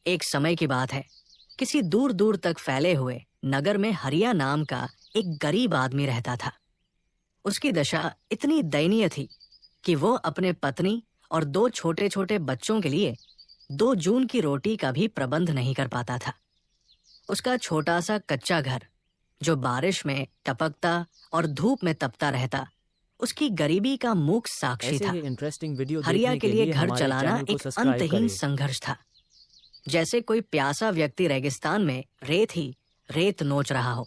एक समय की बात है, किसी दूर दूर तक फैले हुए नगर में हरिया नाम का एक गरीब आदमी रहता था। उसकी दशा इतनी दयनीय थी कि वो अपने पत्नी और 2 छोटे छोटे बच्चों के लिए 2 जून की रोटी का भी प्रबंध नहीं कर पाता था। उसका छोटा सा कच्चा घर, जो बारिश में टपकता और धूप में तपता रहता, उसकी गरीबी का मूक साक्षी ऐसे था। ही इंटरेस्टिंग वीडियो हरिया देखने के के लिए लिए घर हमारे चलाना चैनल को एक सब्सक्राइब अंतहीन करें। संघर्ष था। जैसे कोई प्यासा व्यक्ति रेगिस्तान में रेत ही रेत नोच रहा हो।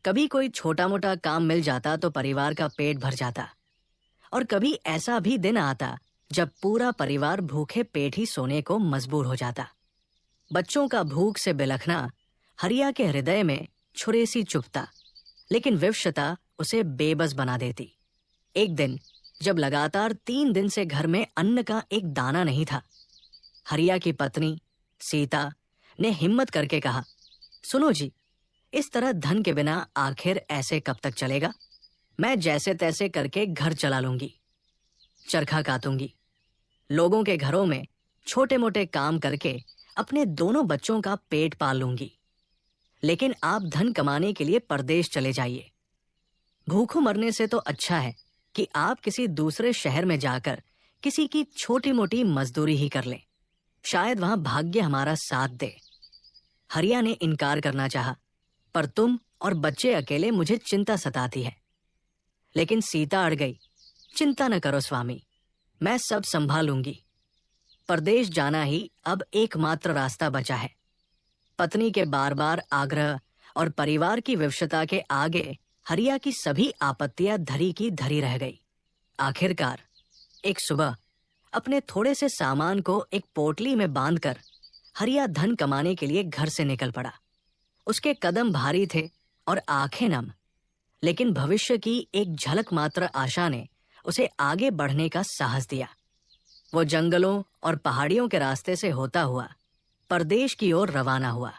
कभी कोई छोटा मोटा काम मिल जाता तो परिवार का पेट भर जाता, और कभी ऐसा भी दिन आता जब पूरा परिवार भूखे पेट ही सोने को मजबूर हो जाता। बच्चों का भूख से बिलखना हरिया के हृदय में छुरे सी चुभता, लेकिन विवशता उसे बेबस बना देती। एक दिन जब लगातार 3 दिन से घर में अन्न का एक दाना नहीं था, हरिया की पत्नी सीता ने हिम्मत करके कहा, सुनो जी, इस तरह धन के बिना आखिर ऐसे कब तक चलेगा? मैं जैसे तैसे करके घर चला लूंगी, चरखा कातूंगी, लोगों के घरों में छोटे मोटे काम करके अपने दोनों बच्चों का पेट पाल लूंगी। लेकिन आप धन कमाने के लिए परदेश चले जाइए। भूखों मरने से तो अच्छा है कि आप किसी दूसरे शहर में जाकर किसी की छोटी मोटी मजदूरी ही कर लें। शायद वहां भाग्य हमारा साथ दे। हरिया ने इनकार करना चाहा, पर तुम और बच्चे अकेले मुझे चिंता सताती है। लेकिन सीता अड़ गई। चिंता न करो स्वामी, मैं सब संभाल लूंगी। परदेश जाना ही अब एकमात्र रास्ता बचा है। पत्नी के बार बार आग्रह और परिवार की विवशता के आगे हरिया की सभी आपत्तियां धरी की धरी रह गई। आखिरकार एक सुबह अपने थोड़े से सामान को एक पोटली में बांधकर हरिया धन कमाने के लिए घर से निकल पड़ा। उसके कदम भारी थे और आंखें नम, लेकिन भविष्य की एक झलक मात्र आशा ने उसे आगे बढ़ने का साहस दिया। वो जंगलों और पहाड़ियों के रास्ते से होता हुआ परदेश की ओर रवाना हुआ।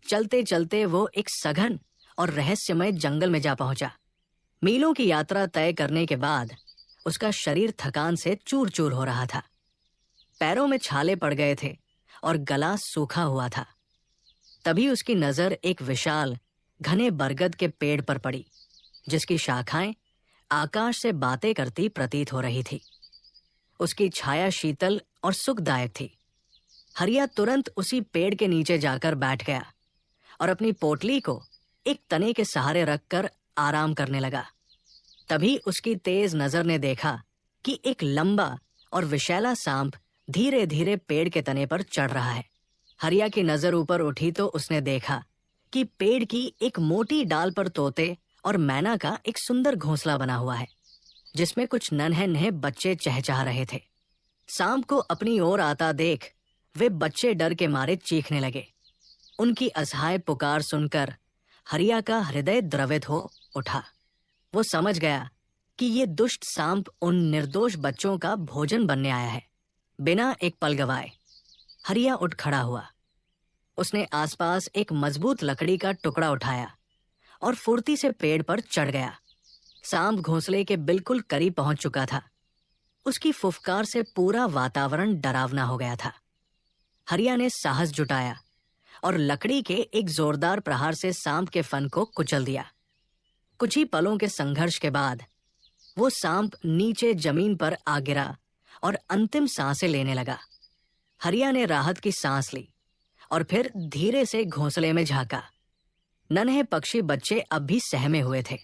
चलते चलते वो एक सघन और रहस्यमय जंगल में जा पहुंचा। मीलों की यात्रा तय करने के बाद उसका शरीर थकान से चूर चूर हो रहा था। पैरों में छाले पड़ गए थे और गला सूखा हुआ था। तभी उसकी नजर एक विशाल घने बरगद के पेड़ पर पड़ी, जिसकी शाखाएं आकाश से बातें करती प्रतीत हो रही थी। उसकी छाया शीतल और सुखदायक थी। हरिया तुरंत उसी पेड़ के नीचे जाकर बैठ गया और अपनी पोटली को एक तने के सहारे रखकर आराम करने लगा। तभी उसकी तेज नजर ने देखा कि एक लंबा और विशैला सांप धीरे धीरे पेड़ के तने पर चढ़ रहा है। हरिया की नजर ऊपर उठी तो उसने देखा कि पेड़ की एक मोटी डाल पर तोते और मैना का एक सुंदर घोंसला बना हुआ है, जिसमें कुछ नन्हे नन्हे बच्चे चहचहा रहे थे। सांप को अपनी ओर आता देख वे बच्चे डर के मारे चीखने लगे। उनकी असहाय पुकार सुनकर हरिया का हृदय द्रवित हो उठा। वो समझ गया कि ये दुष्ट सांप उन निर्दोष बच्चों का भोजन बनने आया है। बिना एक पल गवाए हरिया उठ खड़ा हुआ। उसने आसपास एक मजबूत लकड़ी का टुकड़ा उठाया और फुर्ती से पेड़ पर चढ़ गया। सांप घोंसले के बिल्कुल करीब पहुंच चुका था। उसकी फुफकार से पूरा वातावरण डरावना हो गया था। हरिया ने साहस जुटाया और लकड़ी के एक जोरदार प्रहार से सांप के फन को कुचल दिया। कुछ ही पलों के संघर्ष के बाद वो सांप नीचे जमीन पर आ गिरा और अंतिम सांसें लेने लगा। हरिया ने राहत की सांस ली और फिर धीरे से घोंसले में झांका। नन्हे पक्षी बच्चे अब भी सहमे हुए थे,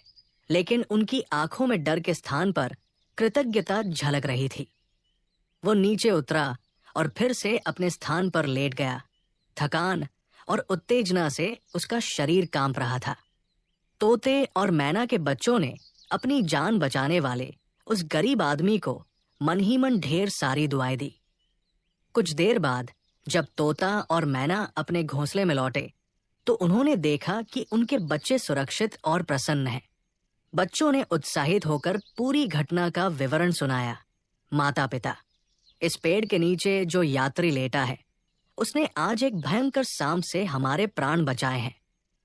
लेकिन उनकी आंखों में डर के स्थान पर कृतज्ञता झलक रही थी। वो नीचे उतरा और फिर से अपने स्थान पर लेट गया। थकान और उत्तेजना से उसका शरीर कांप रहा था। तोते और मैना के बच्चों ने अपनी जान बचाने वाले उस गरीब आदमी को मन ही मन ढेर सारी दुआएं दी। कुछ देर बाद जब तोता और मैना अपने घोंसले में लौटे तो उन्होंने देखा कि उनके बच्चे सुरक्षित और प्रसन्न हैं। बच्चों ने उत्साहित होकर पूरी घटना का विवरण सुनाया। माता पिता, इस पेड़ के नीचे जो यात्री लेटा है, उसने आज एक भयंकर सांप से हमारे प्राण बचाए हैं।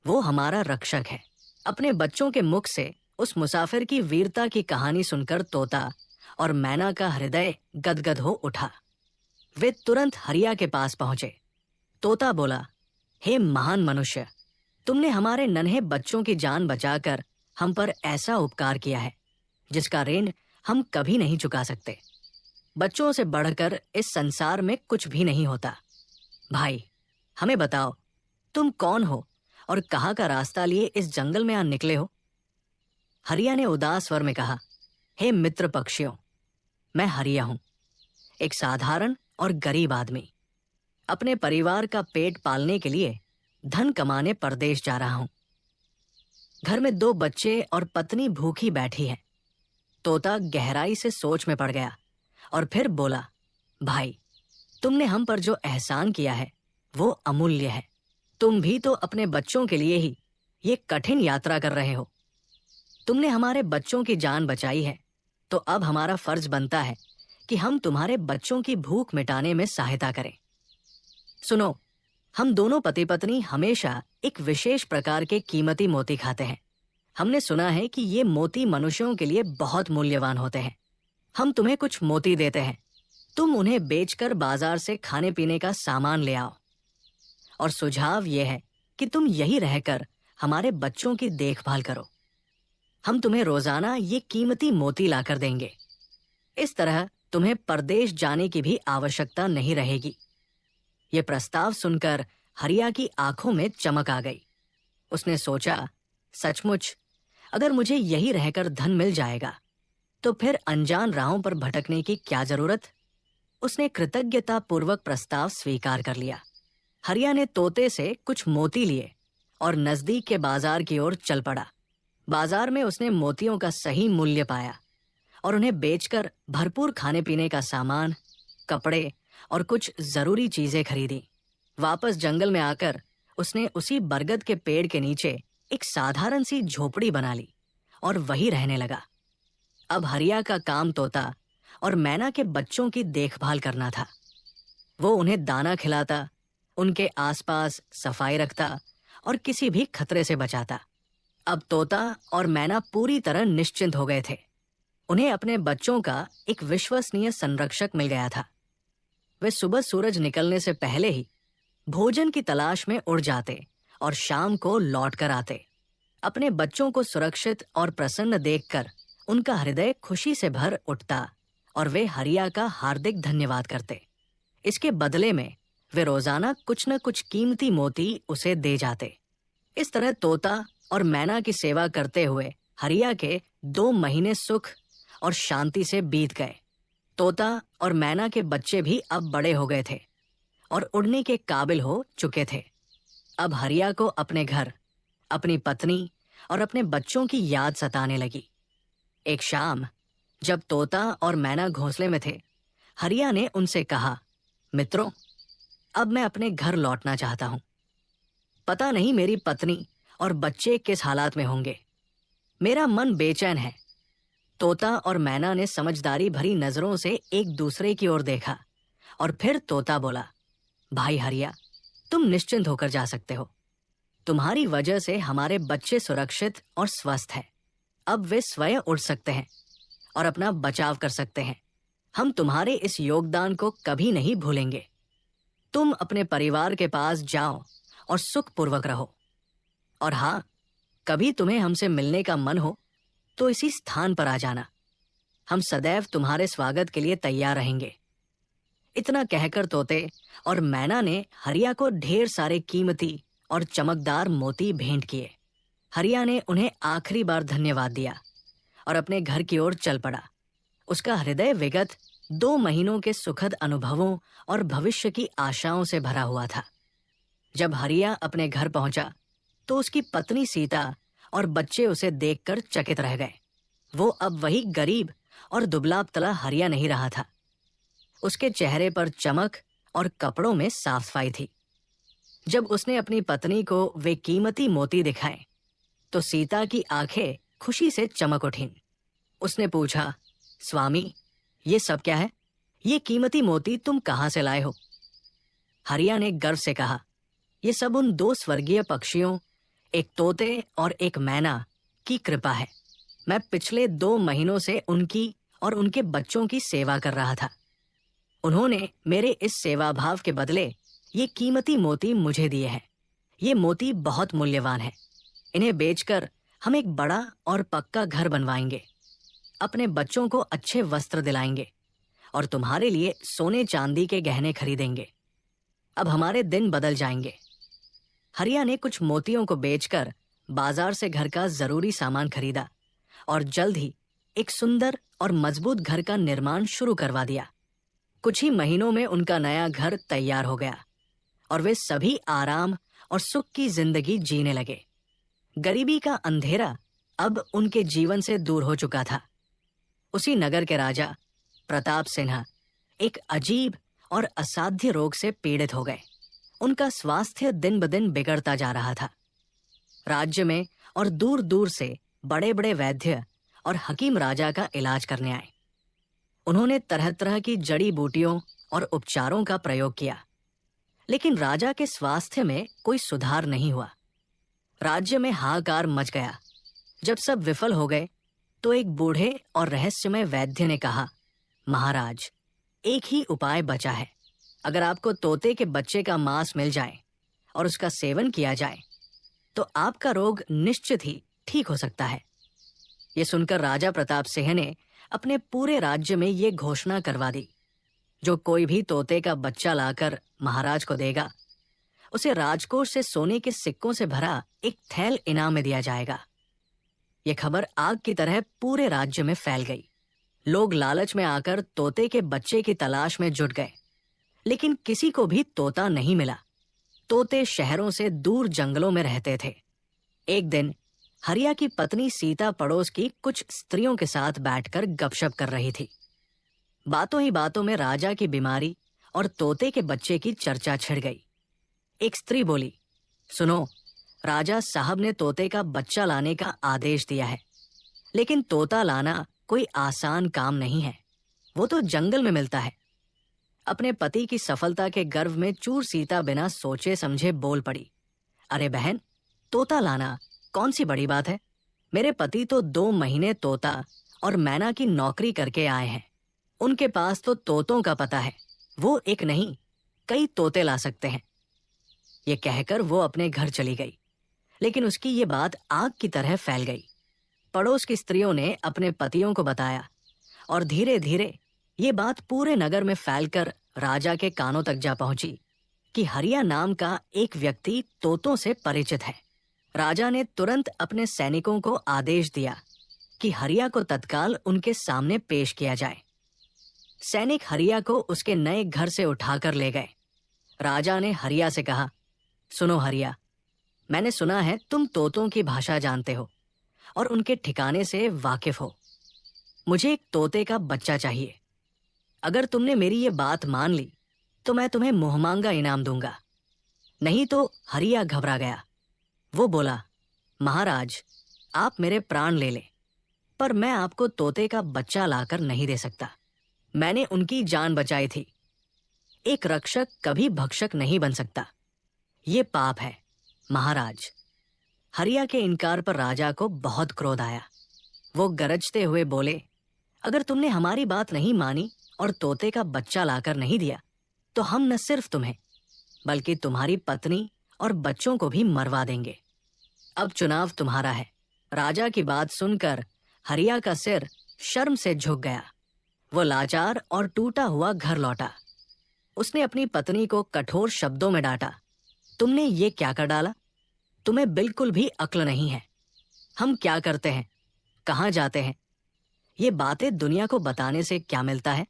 वो हमारा रक्षक है। अपने बच्चों के मुख से उस मुसाफिर की वीरता की कहानी सुनकर तोता और मैना का हृदय गदगद हो उठा। वे तुरंत हरिया के पास पहुंचे तोता बोला, हे महान मनुष्य, तुमने हमारे नन्हे बच्चों की जान बचाकर हम पर ऐसा उपकार किया है जिसका ऋण हम कभी नहीं चुका सकते। बच्चों से बढ़कर इस संसार में कुछ भी नहीं होता। भाई, हमें बताओ, तुम कौन हो और कहाँ का रास्ता लिए इस जंगल में आ निकले हो? हरिया ने उदास स्वर में कहा, हे मित्र पक्षियों, मैं हरिया हूं, एक साधारण और गरीब आदमी। अपने परिवार का पेट पालने के लिए धन कमाने परदेश जा रहा हूं। घर में 2 बच्चे और पत्नी भूखी बैठी है। तोता गहराई से सोच में पड़ गया और फिर बोला, भाई, तुमने हम पर जो एहसान किया है वो अमूल्य है। तुम भी तो अपने बच्चों के लिए ही ये कठिन यात्रा कर रहे हो। तुमने हमारे बच्चों की जान बचाई है, तो अब हमारा फर्ज बनता है कि हम तुम्हारे बच्चों की भूख मिटाने में सहायता करें। सुनो, हम दोनों पति पत्नी हमेशा एक विशेष प्रकार के कीमती मोती खाते हैं। हमने सुना है कि ये मोती मनुष्यों के लिए बहुत मूल्यवान होते हैं। हम तुम्हें कुछ मोती देते हैं, तुम उन्हें बेचकर बाजार से खाने पीने का सामान ले आओ। और सुझाव यह है कि तुम यही रहकर हमारे बच्चों की देखभाल करो। हम तुम्हें रोजाना ये कीमती मोती लाकर देंगे। इस तरह तुम्हें परदेश जाने की भी आवश्यकता नहीं रहेगी। ये प्रस्ताव सुनकर हरिया की आंखों में चमक आ गई। उसने सोचा, सचमुच अगर मुझे यही रहकर धन मिल जाएगा तो फिर अनजान राहों पर भटकने की क्या जरूरत। उसने कृतज्ञता पूर्वक प्रस्ताव स्वीकार कर लिया। हरिया ने तोते से कुछ मोती लिए और नजदीक के बाजार की ओर चल पड़ा। बाजार में उसने मोतियों का सही मूल्य पाया और उन्हें बेचकर भरपूर खाने पीने का सामान, कपड़े और कुछ जरूरी चीजें खरीदी। वापस जंगल में आकर उसने उसी बरगद के पेड़ के नीचे एक साधारण सी झोपड़ी बना ली और वहीं रहने लगा। अब हरिया का काम तोता और मैना के बच्चों की देखभाल करना था। वो उन्हें दाना खिलाता, उनके आसपास सफाई रखता और किसी भी खतरे से बचाता। अब तोता और मैना पूरी तरह निश्चिंत हो गए थे। उन्हें अपने बच्चों का एक विश्वसनीय संरक्षक मिल गया था। वे सुबह सूरज निकलने से पहले ही भोजन की तलाश में उड़ जाते और शाम को लौट कर आते। अपने बच्चों को सुरक्षित और प्रसन्न देखकर उनका हृदय खुशी से भर उठता और वे हरिया का हार्दिक धन्यवाद करते। इसके बदले में वे रोजाना कुछ न कुछ कीमती मोती उसे दे जाते। इस तरह तोता और मैना की सेवा करते हुए हरिया के 2 महीने सुख और शांति से बीत गए। तोता और मैना के बच्चे भी अब बड़े हो गए थे और उड़ने के काबिल हो चुके थे। अब हरिया को अपने घर, अपनी पत्नी और अपने बच्चों की याद सताने लगी। एक शाम जब तोता और मैना घोंसले में थे, हरिया ने उनसे कहा, मित्रों, अब मैं अपने घर लौटना चाहता हूं। पता नहीं मेरी पत्नी और बच्चे किस हालात में होंगे। मेरा मन बेचैन है। तोता और मैना ने समझदारी भरी नजरों से एक दूसरे की ओर देखा और फिर तोता बोला, भाई हरिया, तुम निश्चिंत होकर जा सकते हो। तुम्हारी वजह से हमारे बच्चे सुरक्षित और स्वस्थ हैं। अब वे स्वयं उड़ सकते हैं और अपना बचाव कर सकते हैं। हम तुम्हारे इस योगदान को कभी नहीं भूलेंगे। तुम अपने परिवार के पास जाओ और सुखपूर्वक रहो। और हाँ, कभी तुम्हें हमसे मिलने का मन हो तो इसी स्थान पर आ जाना। हम सदैव तुम्हारे स्वागत के लिए तैयार रहेंगे। इतना कहकर तोते और मैना ने हरिया को ढेर सारे कीमती और चमकदार मोती भेंट किए। हरिया ने उन्हें आखिरी बार धन्यवाद दिया और अपने घर की ओर चल पड़ा। उसका हृदय विगत 2 महीनों के सुखद अनुभवों और भविष्य की आशाओं से भरा हुआ था। जब हरिया अपने घर पहुंचा तो उसकी पत्नी सीता और बच्चे उसे देखकर चकित रह गए। वो अब वही गरीब और दुबला-पतला हरिया नहीं रहा था। उसके चेहरे पर चमक और कपड़ों में साफ सफाई थी। जब उसने अपनी पत्नी को वे कीमती मोती दिखाए तो सीता की आंखें खुशी से चमक उठीं। उसने पूछा, स्वामी, ये सब क्या है? ये कीमती मोती तुम कहां से लाए हो? हरिया ने गर्व से कहा, ये सब उन 2 स्वर्गीय पक्षियों, एक तोते और एक मैना की कृपा है। मैं पिछले 2 महीनों से उनकी और उनके बच्चों की सेवा कर रहा था। उन्होंने मेरे इस सेवा भाव के बदले ये कीमती मोती मुझे दिए हैं। ये मोती बहुत मूल्यवान है। इन्हें बेचकर हम एक बड़ा और पक्का घर बनवाएंगे, अपने बच्चों को अच्छे वस्त्र दिलाएंगे और तुम्हारे लिए सोने चांदी के गहने खरीदेंगे। अब हमारे दिन बदल जाएंगे। हरिया ने कुछ मोतियों को बेचकर बाजार से घर का जरूरी सामान खरीदा और जल्द ही एक सुंदर और मजबूत घर का निर्माण शुरू करवा दिया। कुछ ही महीनों में उनका नया घर तैयार हो गया और वे सभी आराम और सुख की जिंदगी जीने लगे। गरीबी का अंधेरा अब उनके जीवन से दूर हो चुका था। उसी नगर के राजा प्रताप सिन्हा एक अजीब और असाध्य रोग से पीड़ित हो गए। उनका स्वास्थ्य दिन ब दिन बिगड़ता जा रहा था। राज्य में और दूर दूर से बड़े बड़े वैद्य और हकीम राजा का इलाज करने आए। उन्होंने तरह तरह की जड़ी बूटियों और उपचारों का प्रयोग किया, लेकिन राजा के स्वास्थ्य में कोई सुधार नहीं हुआ। राज्य में हाहाकार मच गया। जब सब विफल हो गए तो एक बूढ़े और रहस्यमय वैद्य ने कहा, महाराज, एक ही उपाय बचा है। अगर आपको तोते के बच्चे का मांस मिल जाए और उसका सेवन किया जाए तो आपका रोग निश्चित ही ठीक हो सकता है। ये सुनकर राजा प्रताप सिंह ने अपने पूरे राज्य में ये घोषणा करवा दी, जो कोई भी तोते का बच्चा लाकर महाराज को देगा, उसे राजकोष से सोने के सिक्कों से भरा एक थैल इनाम में दिया जाएगा। यह खबर आग की तरह पूरे राज्य में फैल गई। लोग लालच में आकर तोते के बच्चे की तलाश में जुट गए, लेकिन किसी को भी तोता नहीं मिला। तोते शहरों से दूर जंगलों में रहते थे। एक दिन हरिया की पत्नी सीता पड़ोस की कुछ स्त्रियों के साथ बैठकर गपशप कर रही थी। बातों ही बातों में राजा की बीमारी और तोते के बच्चे की चर्चा छिड़ गई। एक स्त्री बोली, सुनो, राजा साहब ने तोते का बच्चा लाने का आदेश दिया है, लेकिन तोता लाना कोई आसान काम नहीं है। वो तो जंगल में मिलता है। अपने पति की सफलता के गर्व में चूर सीता बिना सोचे समझे बोल पड़ी, अरे बहन, तोता लाना कौन सी बड़ी बात है। मेरे पति तो 2 महीने तोता और मैना की नौकरी करके आए हैं। उनके पास तो तोतों का पता है। वो एक नहीं, कई तोते ला सकते हैं। ये कहकर वो अपने घर चली गई, लेकिन उसकी ये बात आग की तरह फैल गई। पड़ोस की स्त्रियों ने अपने पतियों को बताया और धीरे धीरे ये बात पूरे नगर में फैलकर राजा के कानों तक जा पहुंची कि हरिया नाम का एक व्यक्ति तोतों से परिचित है। राजा ने तुरंत अपने सैनिकों को आदेश दिया कि हरिया को तत्काल उनके सामने पेश किया जाए। सैनिक हरिया को उसके नए घर से उठाकर ले गए। राजा ने हरिया से कहा, सुनो हरिया, मैंने सुना है तुम तोतों की भाषा जानते हो और उनके ठिकाने से वाकिफ हो। मुझे एक तोते का बच्चा चाहिए। अगर तुमने मेरी ये बात मान ली तो मैं तुम्हें मुहमांगा इनाम दूंगा। नहीं तो हरिया घबरा गया। वो बोला, महाराज, आप मेरे प्राण ले ले, पर मैं आपको तोते का बच्चा लाकर नहीं दे सकता। मैंने उनकी जान बचाई थी। एक रक्षक कभी भक्षक नहीं बन सकता। ये पाप है महाराज। हरिया के इनकार पर राजा को बहुत क्रोध आया। वो गरजते हुए बोले, अगर तुमने हमारी बात नहीं मानी और तोते का बच्चा लाकर नहीं दिया तो हम न सिर्फ तुम्हें बल्कि तुम्हारी पत्नी और बच्चों को भी मरवा देंगे। अब चुनाव तुम्हारा है। राजा की बात सुनकर हरिया का सिर शर्म से झुक गया। वो लाचार और टूटा हुआ घर लौटा। उसने अपनी पत्नी को कठोर शब्दों में डांटा, तुमने ये क्या कर डाला? तुम्हें बिल्कुल भी अक्ल नहीं है। हम क्या करते हैं, कहाँ जाते हैं, ये बातें दुनिया को बताने से क्या मिलता है?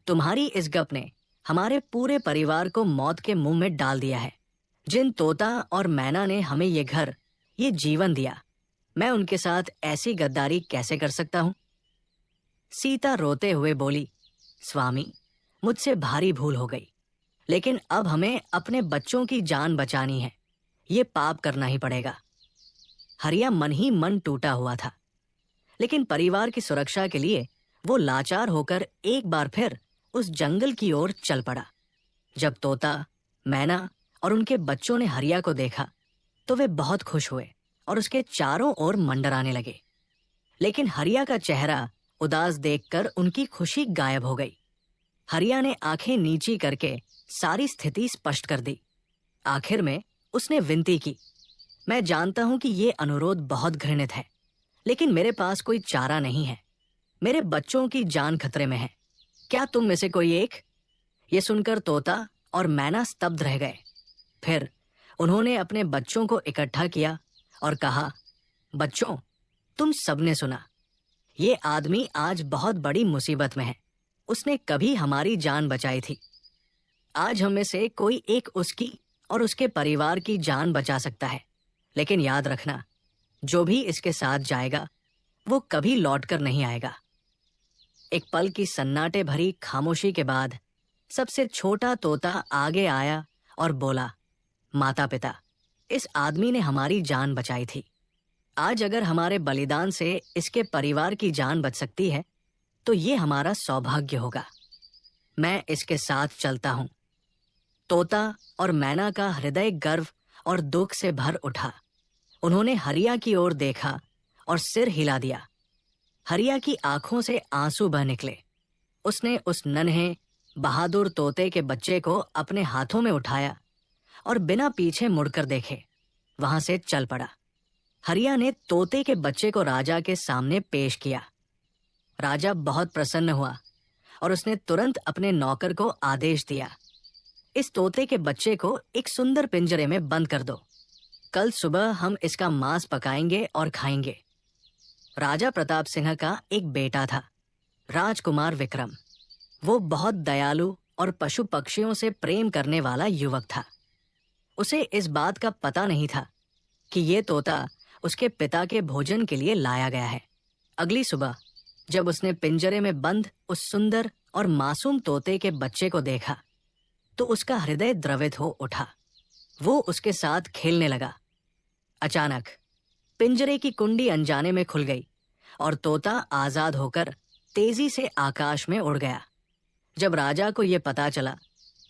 तुम्हारी इस गप ने हमारे पूरे परिवार को मौत के मुंह में डाल दिया है। जिन तोता और मैना ने हमें ये घर, ये जीवन दिया, मैं उनके साथ ऐसी गद्दारी कैसे कर सकता हूं? सीता रोते हुए बोली, स्वामी, मुझसे भारी भूल हो गई, लेकिन अब हमें अपने बच्चों की जान बचानी है। ये पाप करना ही पड़ेगा। हरिया मन ही मन टूटा हुआ था, लेकिन परिवार की सुरक्षा के लिए वो लाचार होकर एक बार फिर उस जंगल की ओर चल पड़ा। जब तोता, मैना और उनके बच्चों ने हरिया को देखा तो वे बहुत खुश हुए और उसके चारों ओर मंडराने लगे। लेकिन हरिया का चेहरा उदास देखकर उनकी खुशी गायब हो गई। हरिया ने आंखें नीची करके सारी स्थिति स्पष्ट कर दी। आखिर में उसने विनती की, मैं जानता हूं कि ये अनुरोध बहुत घृणित है, लेकिन मेरे पास कोई चारा नहीं है। मेरे बच्चों की जान खतरे में है। क्या तुम में से कोई एक? ये सुनकर तोता और मैना स्तब्ध रह गए। फिर उन्होंने अपने बच्चों को इकट्ठा किया और कहा, बच्चों, तुम सबने सुना, ये आदमी आज बहुत बड़ी मुसीबत में है। उसने कभी हमारी जान बचाई थी। आज हम में से कोई एक उसकी और उसके परिवार की जान बचा सकता है, लेकिन याद रखना, जो भी इसके साथ जाएगा वो कभी लौटकर नहीं आएगा। एक पल की सन्नाटे भरी खामोशी के बाद सबसे छोटा तोता आगे आया और बोला, माता पिता, इस आदमी ने हमारी जान बचाई थी। आज अगर हमारे बलिदान से इसके परिवार की जान बच सकती है तो ये हमारा सौभाग्य होगा। मैं इसके साथ चलता हूं। तोता और मैना का हृदय गर्व और दुख से भर उठा। उन्होंने हरिया की ओर देखा और सिर हिला दिया। हरिया की आंखों से आंसू बह निकले। उसने उस नन्हे बहादुर तोते के बच्चे को अपने हाथों में उठाया और बिना पीछे मुड़कर देखे वहां से चल पड़ा। हरिया ने तोते के बच्चे को राजा के सामने पेश किया। राजा बहुत प्रसन्न हुआ और उसने तुरंत अपने नौकर को आदेश दिया, इस तोते के बच्चे को एक सुंदर पिंजरे में बंद कर दो। कल सुबह हम इसका मांस पकाएंगे और खाएंगे। राजा प्रताप सिंह का एक बेटा था, राजकुमार विक्रम। वो बहुत दयालु और पशु पक्षियों से प्रेम करने वाला युवक था। उसे इस बात का पता नहीं था कि ये तोता उसके पिता के भोजन के लिए लाया गया है। अगली सुबह जब उसने पिंजरे में बंद उस सुंदर और मासूम तोते के बच्चे को देखा तो उसका हृदय द्रवित हो उठा। वो उसके साथ खेलने लगा। अचानक पिंजरे की कुंडी अनजाने में खुल गई और तोता आजाद होकर तेजी से आकाश में उड़ गया। जब राजा को यह पता चला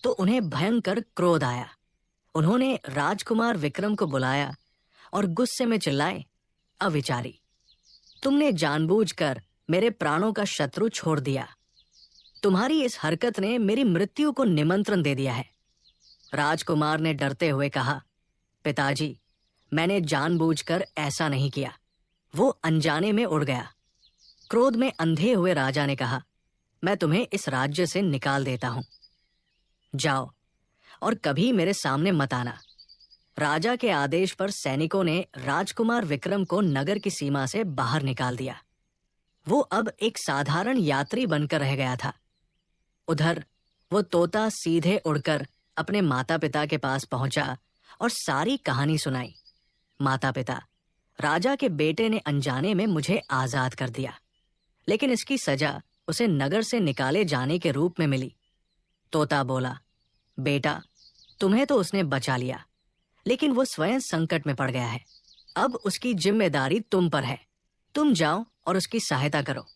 तो उन्हें भयंकर क्रोध आया। उन्होंने राजकुमार विक्रम को बुलाया और गुस्से में चिल्लाए, अविचारी, तुमने जानबूझकर मेरे प्राणों का शत्रु छोड़ दिया। तुम्हारी इस हरकत ने मेरी मृत्यु को निमंत्रण दे दिया है। राजकुमार ने डरते हुए कहा, पिताजी, मैंने जानबूझकर ऐसा नहीं किया। वो अनजाने में उड़ गया। क्रोध में अंधे हुए राजा ने कहा, मैं तुम्हें इस राज्य से निकाल देता हूं। जाओ और कभी मेरे सामने मत आना। राजा के आदेश पर सैनिकों ने राजकुमार विक्रम को नगर की सीमा से बाहर निकाल दिया। वो अब एक साधारण यात्री बनकर रह गया था। उधर वो तोता सीधे उड़कर अपने माता पिता के पास पहुंचा और सारी कहानी सुनाई। माता पिता, राजा के बेटे ने अनजाने में मुझे आजाद कर दिया, लेकिन इसकी सजा उसे नगर से निकाले जाने के रूप में मिली। तोता बोला, बेटा, तुम्हें तो उसने बचा लिया, लेकिन वो स्वयं संकट में पड़ गया है। अब उसकी जिम्मेदारी तुम पर है। तुम जाओ और उसकी सहायता करो।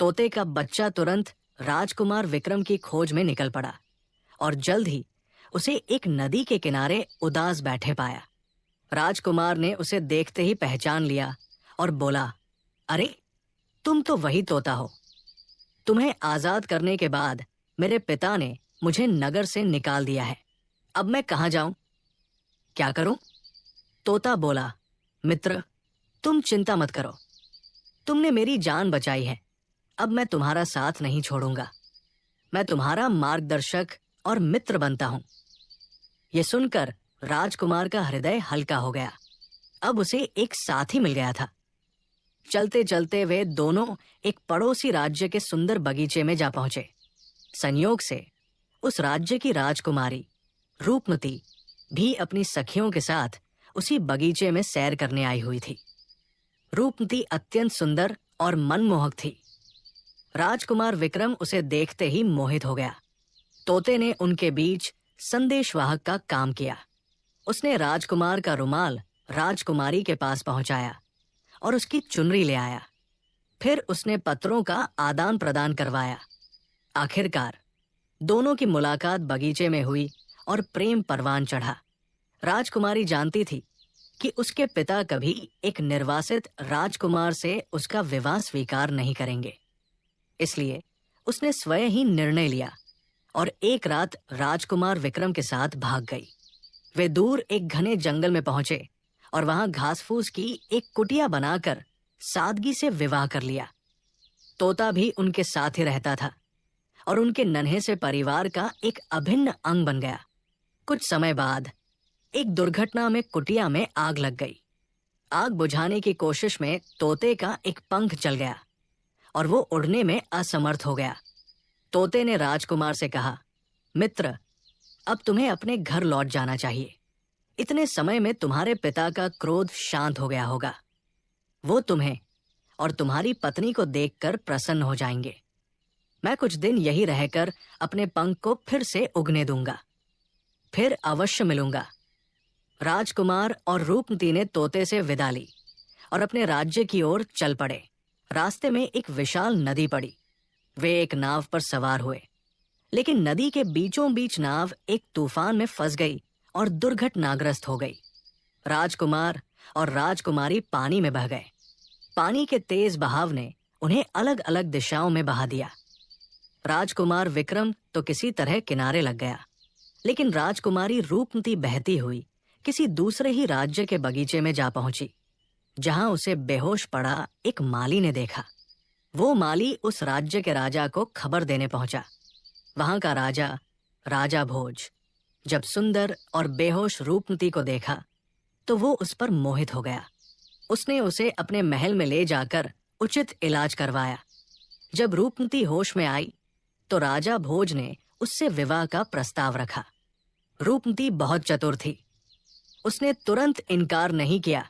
तोते का बच्चा तुरंत राजकुमार विक्रम की खोज में निकल पड़ा और जल्द ही उसे एक नदी के किनारे उदास बैठे पाया। राजकुमार ने उसे देखते ही पहचान लिया और बोला, अरे, तुम तो वही तोता हो। तुम्हें आजाद करने के बाद मेरे पिता ने मुझे नगर से निकाल दिया है। अब मैं कहाँ जाऊं? क्या करूं? तोता बोला, मित्र, तुम चिंता मत करो। तुमने मेरी जान बचाई है। अब मैं तुम्हारा साथ नहीं छोड़ूंगा। मैं तुम्हारा मार्गदर्शक और मित्र बनता हूं। यह सुनकर राजकुमार का हृदय हल्का हो गया। अब उसे एक साथी मिल गया था। चलते चलते वे दोनों एक पड़ोसी राज्य के सुंदर बगीचे में जा पहुंचे। संयोग से उस राज्य की राजकुमारी रूपमती भी अपनी सखियों के साथ उसी बगीचे में सैर करने आई हुई थी। रूपमती अत्यंत सुंदर और मनमोहक थी। राजकुमार विक्रम उसे देखते ही मोहित हो गया। तोते ने उनके बीच संदेशवाहक का काम किया। उसने राजकुमार का रुमाल राजकुमारी के पास पहुंचाया और उसकी चुनरी ले आया। फिर उसने पत्रों का आदान प्रदान करवाया। आखिरकार दोनों की मुलाकात बगीचे में हुई और प्रेम परवान चढ़ा। राजकुमारी जानती थी कि उसके पिता कभी एक निर्वासित राजकुमार से उसका विवाह स्वीकार नहीं करेंगे। इसलिए उसने स्वयं ही निर्णय लिया और एक रात राजकुमार विक्रम के साथ भाग गई। वे दूर एक घने जंगल में पहुंचे और वहां घास फूस की एक कुटिया बनाकर सादगी से विवाह कर लिया। तोता भी उनके साथ ही रहता था और उनके नन्हे से परिवार का एक अभिन्न अंग बन गया। कुछ समय बाद एक दुर्घटना में कुटिया में आग लग गई। आग बुझाने की कोशिश में तोते का एक पंख जल गया और वो उड़ने में असमर्थ हो गया। तोते ने राजकुमार से कहा, मित्र, अब तुम्हें अपने घर लौट जाना चाहिए। इतने समय में तुम्हारे पिता का क्रोध शांत हो गया होगा। वो तुम्हें और तुम्हारी पत्नी को देखकर प्रसन्न हो जाएंगे। मैं कुछ दिन यही रहकर अपने पंख को फिर से उगने दूंगा, फिर अवश्य मिलूंगा। राजकुमार और रूपमती ने तोते से विदा ली और अपने राज्य की ओर चल पड़े। रास्ते में एक विशाल नदी पड़ी। वे एक नाव पर सवार हुए, लेकिन नदी के बीचों बीच नाव एक तूफान में फंस गई और दुर्घटनाग्रस्त हो गई। राजकुमार और राजकुमारी पानी में बह गए। पानी के तेज बहाव ने उन्हें अलग अलग दिशाओं में बहा दिया। राजकुमार विक्रम तो किसी तरह किनारे लग गया, लेकिन राजकुमारी रूपमती बहती हुई किसी दूसरे ही राज्य के बगीचे में जा पहुंची, जहां उसे बेहोश पड़ा एक माली ने देखा। वो माली उस राज्य के राजा को खबर देने पहुंचा। वहां का राजा, राजा भोज, जब सुंदर और बेहोश रूपमती को देखा तो वो उस पर मोहित हो गया। उसने उसे अपने महल में ले जाकर उचित इलाज करवाया। जब रूपमती होश में आई तो राजा भोज ने उससे विवाह का प्रस्ताव रखा। रूपमती बहुत चतुर थी। उसने तुरंत इनकार नहीं किया,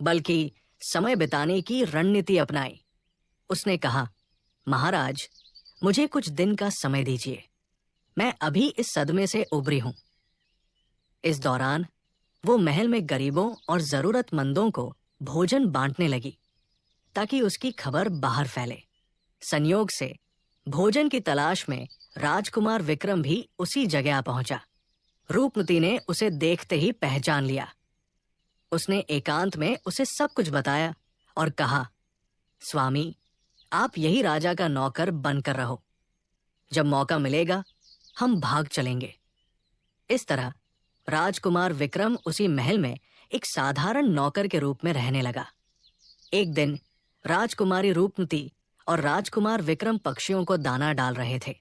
बल्कि समय बिताने की रणनीति अपनाई। उसने कहा, महाराज, मुझे कुछ दिन का समय दीजिए। मैं अभी इस सदमे से उबरी हूं। इस दौरान वो महल में गरीबों और जरूरतमंदों को भोजन बांटने लगी, ताकि उसकी खबर बाहर फैले। संयोग से भोजन की तलाश में राजकुमार विक्रम भी उसी जगह आ पहुंचा। रूपमती ने उसे देखते ही पहचान लिया। उसने एकांत में उसे सब कुछ बताया और कहा, स्वामी, आप यही राजा का नौकर बनकर रहो। जब मौका मिलेगा हम भाग चलेंगे। इस तरह राजकुमार विक्रम उसी महल में एक साधारण नौकर के रूप में रहने लगा। एक दिन राजकुमारी रूपमती और राजकुमार विक्रम पक्षियों को दाना डाल रहे थे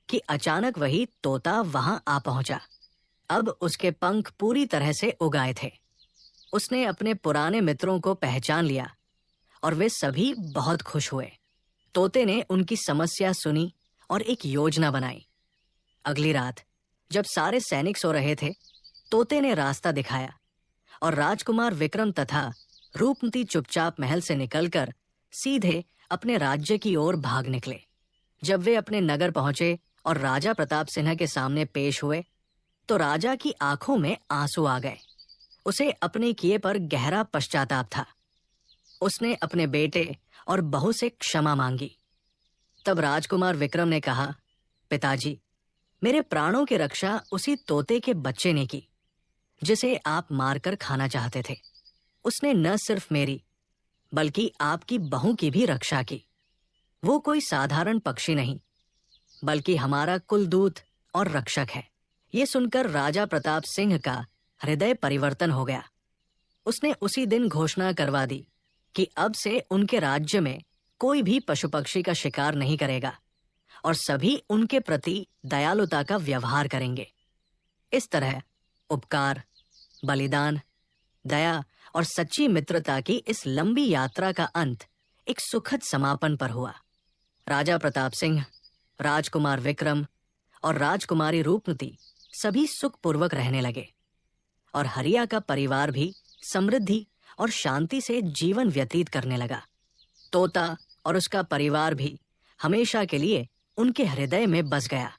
कि अचानक वही तोता वहां आ पहुंचा। अब उसके पंख पूरी तरह से उगाए थे। उसने अपने पुराने मित्रों को पहचान लिया और वे सभी बहुत खुश हुए। तोते ने उनकी समस्या सुनी और एक योजना बनाई। अगली रात जब सारे सैनिक सो रहे थे, तोते ने रास्ता दिखाया और राजकुमार विक्रम तथा रूपमती चुपचाप महल से निकलकर सीधे अपने राज्य की ओर भाग निकले। जब वे अपने नगर पहुंचे और राजा प्रताप सिन्हा के सामने पेश हुए तो राजा की आंखों में आंसू आ गए। उसे अपने किए पर गहरा पश्चाताप था। उसने अपने बेटे और बहू से क्षमा मांगी। तब राजकुमार विक्रम ने कहा, पिताजी, मेरे प्राणों की रक्षा उसी तोते के बच्चे ने की जिसे आप मारकर खाना चाहते थे। उसने न सिर्फ मेरी बल्कि आपकी बहू की भी रक्षा की। वो कोई साधारण पक्षी नहीं, बल्कि हमारा कुलदूत और रक्षक है। ये सुनकर राजा प्रताप सिंह का हृदय परिवर्तन हो गया। उसने उसी दिन घोषणा करवा दी कि अब से उनके राज्य में कोई भी पशु पक्षी का शिकार नहीं करेगा और सभी उनके प्रति दयालुता का व्यवहार करेंगे। इस तरह उपकार, बलिदान, दया और सच्ची मित्रता की इस लंबी यात्रा का अंत एक सुखद समापन पर हुआ। राजा प्रताप सिंह, राजकुमार विक्रम और राजकुमारी रूपमती सभी सुखपूर्वक रहने लगे और हरिया का परिवार भी समृद्धि और शांति से जीवन व्यतीत करने लगा। तोता और उसका परिवार भी हमेशा के लिए उनके हृदय में बस गया।